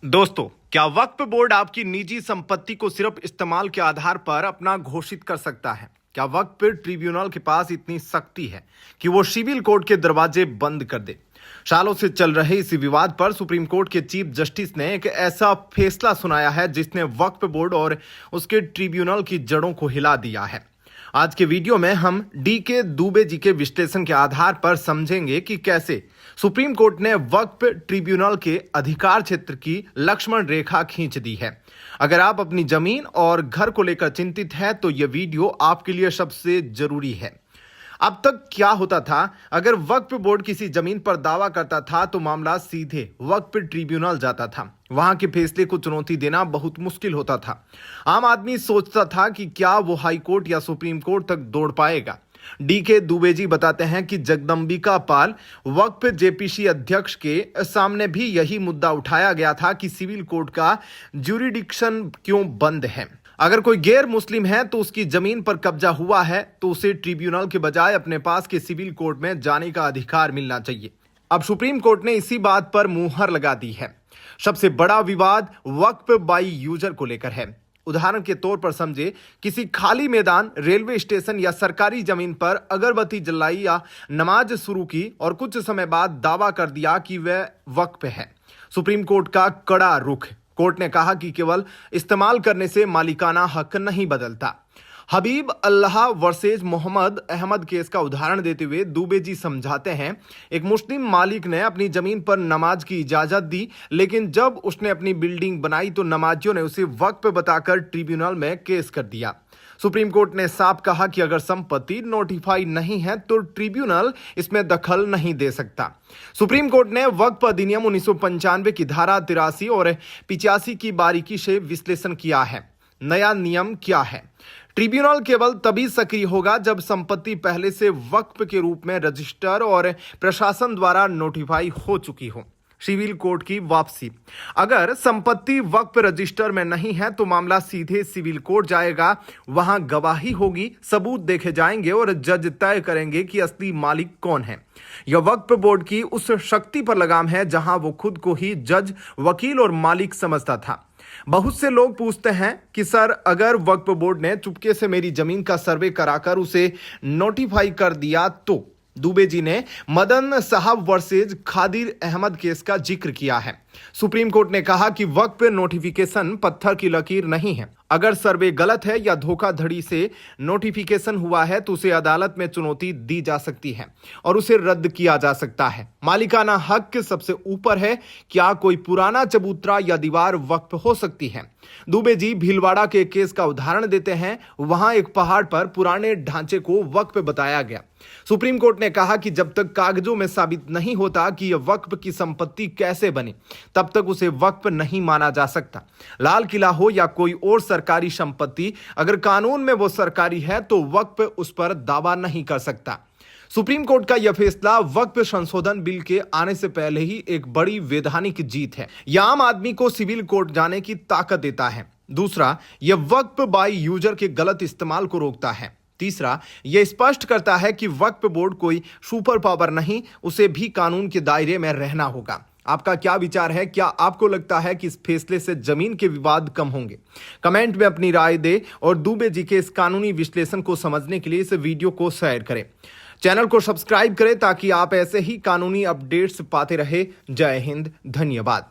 दोस्तों, क्या वक्फ बोर्ड आपकी निजी संपत्ति को सिर्फ इस्तेमाल के आधार पर अपना घोषित कर सकता है? क्या वक्फ ट्रिब्यूनल के पास इतनी शक्ति है कि वो सिविल कोर्ट के दरवाजे बंद कर दे? सालों से चल रहे इस विवाद पर सुप्रीम कोर्ट के चीफ जस्टिस ने एक ऐसा फैसला सुनाया है जिसने वक्फ बोर्ड और उसके ट्रिब्यूनल की जड़ों को हिला दिया है। आज के वीडियो में हम डी.के. दुबे जी के विश्लेषण के आधार पर समझेंगे कि कैसे सुप्रीम कोर्ट ने वक्फ ट्रिब्यूनल के अधिकार क्षेत्र की लक्ष्मण रेखा खींच दी है। अगर आप अपनी जमीन और घर को लेकर चिंतित हैं तो यह वीडियो आपके लिए सबसे जरूरी है। अब तक क्या होता था, अगर वक्फ बोर्ड किसी जमीन पर दावा करता था तो मामला सीधे वक्फ ट्रिब्यूनल जाता था। वहां के फैसले को चुनौती देना बहुत मुश्किल होता था। आम आदमी सोचता था कि क्या वो हाई कोर्ट या सुप्रीम कोर्ट तक दौड़ पाएगा। डी.के. दुबे जी बताते हैं कि जगदंबिका पाल वक्फ जेपीसी अध्यक्ष के सामने भी यही मुद्दा उठाया गया था कि सिविल कोर्ट का ज्यूरिडिक्शन क्यों बंद है। अगर कोई गैर मुस्लिम है तो उसकी जमीन पर कब्जा हुआ है तो उसे ट्रिब्यूनल के बजाय अपने पास के सिविल कोर्ट में जाने का अधिकार मिलना चाहिए। अब सुप्रीम कोर्ट ने इसी बात पर मुहर लगा दी है। सबसे बड़ा विवाद वक्फ बाई यूजर को लेकर है। उदाहरण के तौर पर समझे, किसी खाली मैदान, रेलवे स्टेशन या सरकारी जमीन पर अगरबत्ती जलाई या नमाज शुरू की और कुछ समय बाद दावा कर दिया कि वह वक्फ है। सुप्रीम कोर्ट का कड़ा रुख। कोर्ट ने कहा कि केवल इस्तेमाल करने से मालिकाना हक नहीं बदलता। हबीब अल्लाह वर्सेज मोहम्मद अहमद केस का उदाहरण देते हुए दुबे जी समझाते हैं, एक मुस्लिम मालिक ने अपनी जमीन पर नमाज की इजाजत दी, लेकिन जब उसने अपनी बिल्डिंग बनाई तो नमाजियों ने उसे वक्फ बताकर ट्रिब्यूनल में केस कर दिया। सुप्रीम कोर्ट ने साफ कहा कि अगर संपत्ति नोटिफाई नहीं है तो ट्रिब्यूनल इसमें दखल नहीं दे सकता। सुप्रीम कोर्ट ने वक्फ अधिनियम 1995 की धारा 83 और 85 की बारीकी से विश्लेषण किया है। नया नियम क्या है? ट्रिब्यूनल केवल तभी सक्रिय होगा जब संपत्ति पहले से वक्फ के रूप में रजिस्टर और प्रशासन द्वारा नोटिफाई हो चुकी हो। सिविल कोर्ट की वापसी। अगर संपत्ति वक्फ रजिस्टर में नहीं है तो मामला सीधे सिविल कोर्ट जाएगा। वहां गवाही होगी, सबूत देखे जाएंगे और जज तय करेंगे कि असली मालिक कौन है। यह वक्फ बोर्ड की उस शक्ति पर लगाम है जहां वो खुद को ही जज, वकील और मालिक समझता था। बहुत से लोग पूछते हैं कि सर, अगर वक्फ बोर्ड ने चुपके से मेरी जमीन का सर्वे कराकर उसे नोटिफाई कर दिया तो? दुबे जी ने मदन साहब वर्सेज खादिर अहमद केस का जिक्र किया है। सुप्रीम कोर्ट ने कहा कि वक्फ नोटिफिकेशन पत्थर की लकीर नहीं है। अगर सर्वे गलत है या धोखाधड़ी से नोटिफिकेशन हुआ है तो उसे अदालत में चुनौती दी जा सकती है और उसे रद्द किया जा सकता है। मालिकाना हक सबसे ऊपर है। क्या कोई पुराना चबूतरा या दीवार वक्फ हो सकती है? दुबे जी भीलवाड़ा के केस का उदाहरण देते हैं। वहां एक पहाड़ पर पुराने ढांचे को वक्फ बताया गया। सुप्रीम कोर्ट ने कहा कि जब तक कागजों में साबित नहीं होता कि यह वक्फ की संपत्ति कैसे बनी, तब तक उसे वक्फ नहीं माना जा सकता। लाल किला हो या कोई और सरकारी संपत्ति, अगर कानून में वो सरकारी है तो वक्फ उस पर दावा नहीं कर सकता। सुप्रीम कोर्ट का यह फैसला वक्फ संशोधन बिल के आने से पहले ही एक बड़ी वैधानिक जीत है। यह आम आदमी को सिविल कोर्ट जाने की ताकत देता है। दूसरा, यह वक्फ बाई यूजर के गलत इस्तेमाल को रोकता है। तीसरा, यह स्पष्ट करता है कि वक्फ बोर्ड कोई सुपर पावर नहीं, उसे भी कानून के दायरे में रहना होगा। आपका क्या विचार है? क्या आपको लगता है कि इस फैसले से जमीन के विवाद कम होंगे? कमेंट में अपनी राय दें और दुबे जी के इस कानूनी विश्लेषण को समझने के लिए इस वीडियो को शेयर करें। चैनल को सब्सक्राइब करें ताकि आप ऐसे ही कानूनी अपडेट्स पाते रहे। जय हिंद, धन्यवाद।